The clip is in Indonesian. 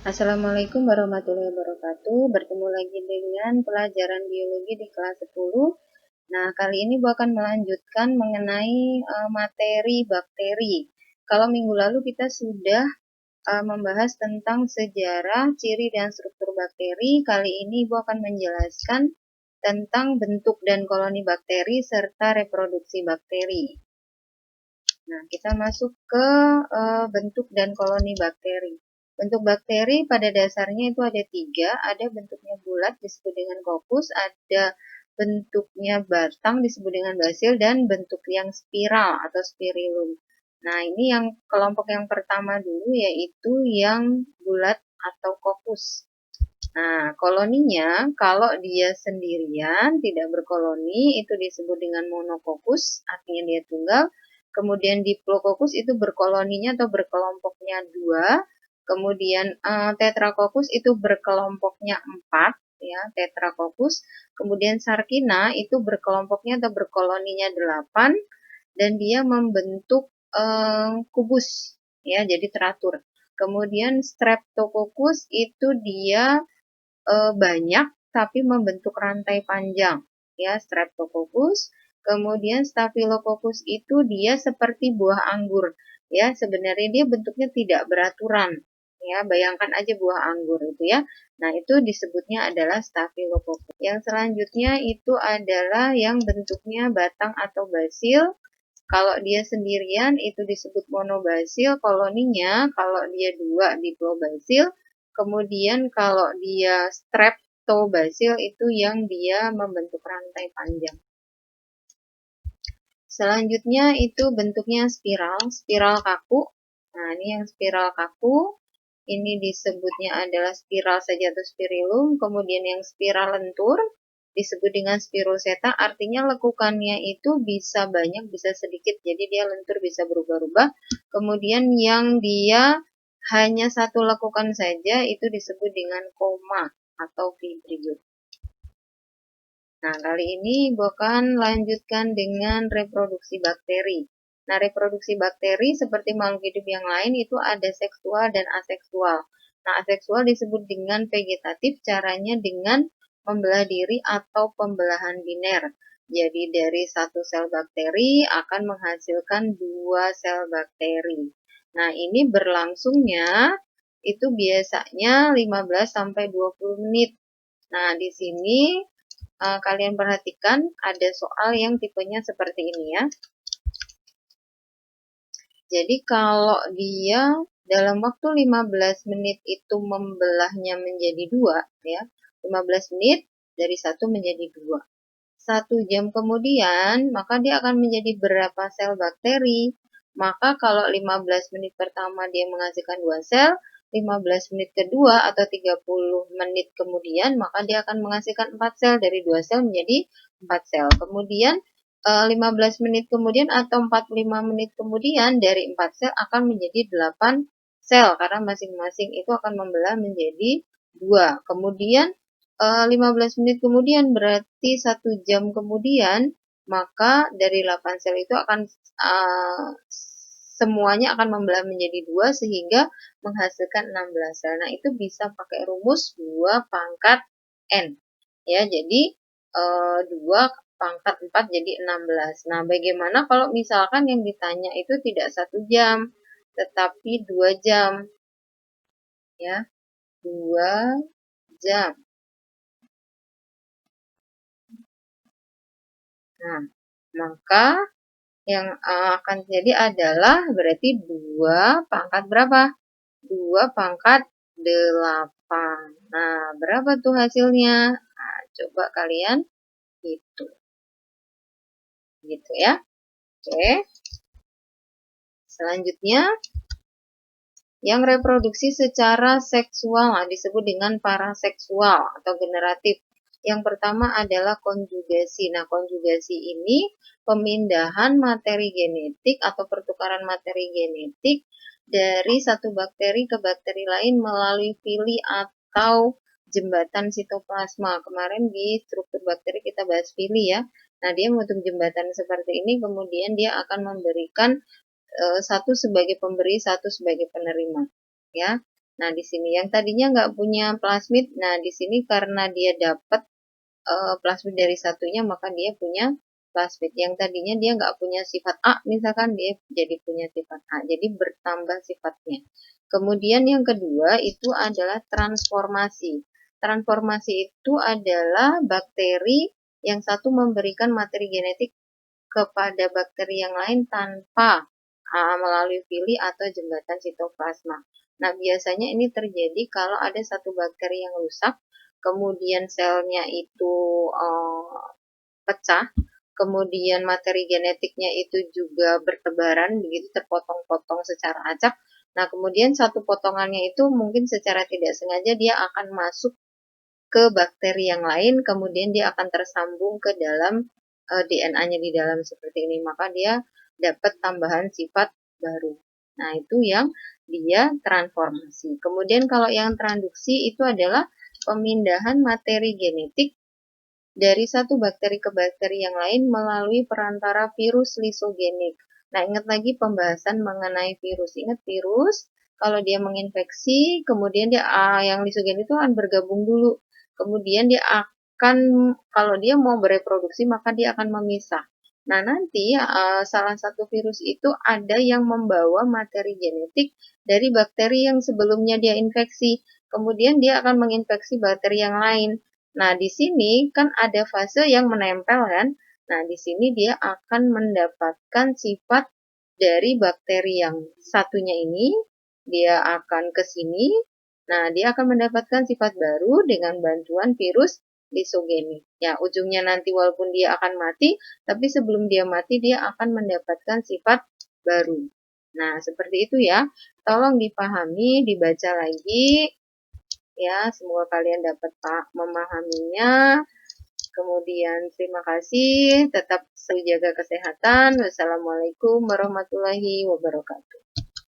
Assalamualaikum warahmatullahi wabarakatuh. Bertemu lagi dengan pelajaran biologi di kelas 10. Nah, kali ini Bu akan melanjutkan mengenai materi bakteri. Kalau minggu lalu kita sudah membahas tentang sejarah, ciri, dan struktur bakteri. Kali ini Bu akan menjelaskan tentang bentuk dan koloni bakteri serta reproduksi bakteri. Nah, kita masuk ke bentuk dan koloni bakteri. Bentuk bakteri pada dasarnya itu ada 3, ada bentuknya bulat disebut dengan kokus, ada bentuknya batang disebut dengan basil, dan bentuk yang spiral atau spirillum. Nah, ini yang kelompok yang pertama dulu yaitu yang bulat atau kokus. Nah, koloninya kalau dia sendirian tidak berkoloni itu disebut dengan monokokus, artinya dia tunggal. Kemudian diplococcus itu berkoloninya atau berkelompoknya 2. Kemudian tetracoccus itu berkelompoknya 4, ya, tetracoccus. Kemudian sarkina itu berkelompoknya atau berkoloninya 8 dan dia membentuk kubus, ya, jadi teratur. Kemudian streptococcus itu dia banyak tapi membentuk rantai panjang, ya, streptococcus. Kemudian staphylococcus itu dia seperti buah anggur, ya, sebenarnya dia bentuknya tidak beraturan, ya, bayangkan aja buah anggur itu, ya. Nah, itu disebutnya adalah staphylococcus. Yang selanjutnya itu adalah yang bentuknya batang atau basil. Kalau dia sendirian itu disebut monobasil koloninya, kalau dia 2 diplobasil. Kemudian kalau dia streptobasil itu yang dia membentuk rantai panjang. Selanjutnya itu bentuknya spiral kaku. Nah, ini yang spiral kaku. Ini disebutnya adalah spiral saja atau spirillum. Kemudian yang spiral lentur disebut dengan spiroseta, artinya lekukannya itu bisa banyak, bisa sedikit. Jadi dia lentur, bisa berubah-ubah. Kemudian yang dia hanya satu lekukan saja itu disebut dengan koma atau fibrium. Nah, kali ini akan lanjutkan dengan reproduksi bakteri. Nah, reproduksi bakteri seperti makhluk hidup yang lain itu ada seksual dan aseksual. Nah, aseksual disebut dengan vegetatif, caranya dengan membelah diri atau pembelahan biner. Jadi dari satu sel bakteri akan menghasilkan 2 sel bakteri. Nah, ini berlangsungnya itu biasanya 15-20 menit. Nah, di sini kalian perhatikan ada soal yang tipenya seperti ini, ya. Jadi kalau dia dalam waktu 15 menit itu membelahnya menjadi 2, ya. 15 menit dari 1 menjadi 2. 1 jam kemudian, maka dia akan menjadi berapa sel bakteri? Maka kalau 15 menit pertama dia menghasilkan 2 sel, 15 menit kedua atau 30 menit kemudian, maka dia akan menghasilkan 4 sel, dari 2 sel menjadi 4 sel. Kemudian 15 menit kemudian atau 45 menit kemudian, dari 4 sel akan menjadi 8 sel, karena masing-masing itu akan membelah menjadi 2. Kemudian 15 menit kemudian berarti 1 jam kemudian, maka dari 8 sel itu akan semuanya akan membelah menjadi 2 sehingga menghasilkan 16 sel. Nah, itu bisa pakai rumus 2 pangkat N. Ya, jadi 2 pangkat 4 jadi 16. Nah, bagaimana kalau misalkan yang ditanya itu tidak 1 jam, tetapi 2 jam? Ya, 2 jam. Nah, maka yang akan terjadi adalah berarti 2 pangkat berapa? 2 pangkat 8. Nah, berapa tuh hasilnya? Nah, coba kalian hitung. Gitu, ya. Oke. Selanjutnya, yang reproduksi secara seksual disebut dengan paraseksual atau generatif. Yang pertama adalah konjugasi. Nah, konjugasi ini pemindahan materi genetik atau pertukaran materi genetik dari satu bakteri ke bakteri lain melalui pili atau jembatan sitoplasma. Kemarin di struktur bakteri kita bahas pili, ya. Nah, dia membentuk jembatan seperti ini, kemudian dia akan memberikan satu sebagai pemberi, satu sebagai penerima, ya. Nah, di sini yang tadinya nggak punya plasmid, nah di sini karena dia dapat plasmid dari satunya, maka dia punya plasmid. Yang tadinya dia nggak punya sifat A, misalkan dia jadi punya sifat A. Jadi bertambah sifatnya. Kemudian yang kedua itu adalah transformasi. Transformasi itu adalah bakteri yang satu memberikan materi genetik kepada bakteri yang lain tanpa melalui fili atau jembatan sitoplasma. Nah, biasanya ini terjadi kalau ada satu bakteri yang rusak, kemudian selnya itu pecah, kemudian materi genetiknya itu juga bertebaran, begitu terpotong-potong secara acak. Nah, kemudian satu potongannya itu mungkin secara tidak sengaja dia akan masuk ke bakteri yang lain, kemudian dia akan tersambung ke dalam DNA-nya di dalam seperti ini, maka dia dapat tambahan sifat baru. Nah, itu yang dia transformasi. Kemudian kalau yang transduksi itu adalah pemindahan materi genetik dari satu bakteri ke bakteri yang lain melalui perantara virus lisogenik. Nah, ingat lagi pembahasan mengenai virus. Ingat virus, kalau dia menginfeksi, kemudian dia yang lisogenik itu akan bergabung dulu. Kemudian dia akan, kalau dia mau bereproduksi, maka dia akan memisah. Nah, nanti salah satu virus itu ada yang membawa materi genetik dari bakteri yang sebelumnya dia infeksi. Kemudian dia akan menginfeksi bakteri yang lain. Nah, di sini kan ada fase yang menempel kan. Nah, di sini dia akan mendapatkan sifat dari bakteri yang satunya ini, dia akan ke sini. Nah, dia akan mendapatkan sifat baru dengan bantuan virus lisogenik. Ya, ujungnya nanti walaupun dia akan mati, tapi sebelum dia mati dia akan mendapatkan sifat baru. Nah, seperti itu ya. Tolong dipahami, dibaca lagi. Ya, semoga kalian dapat memahaminya. Kemudian terima kasih, tetap selalu jaga kesehatan. Wassalamualaikum warahmatullahi wabarakatuh.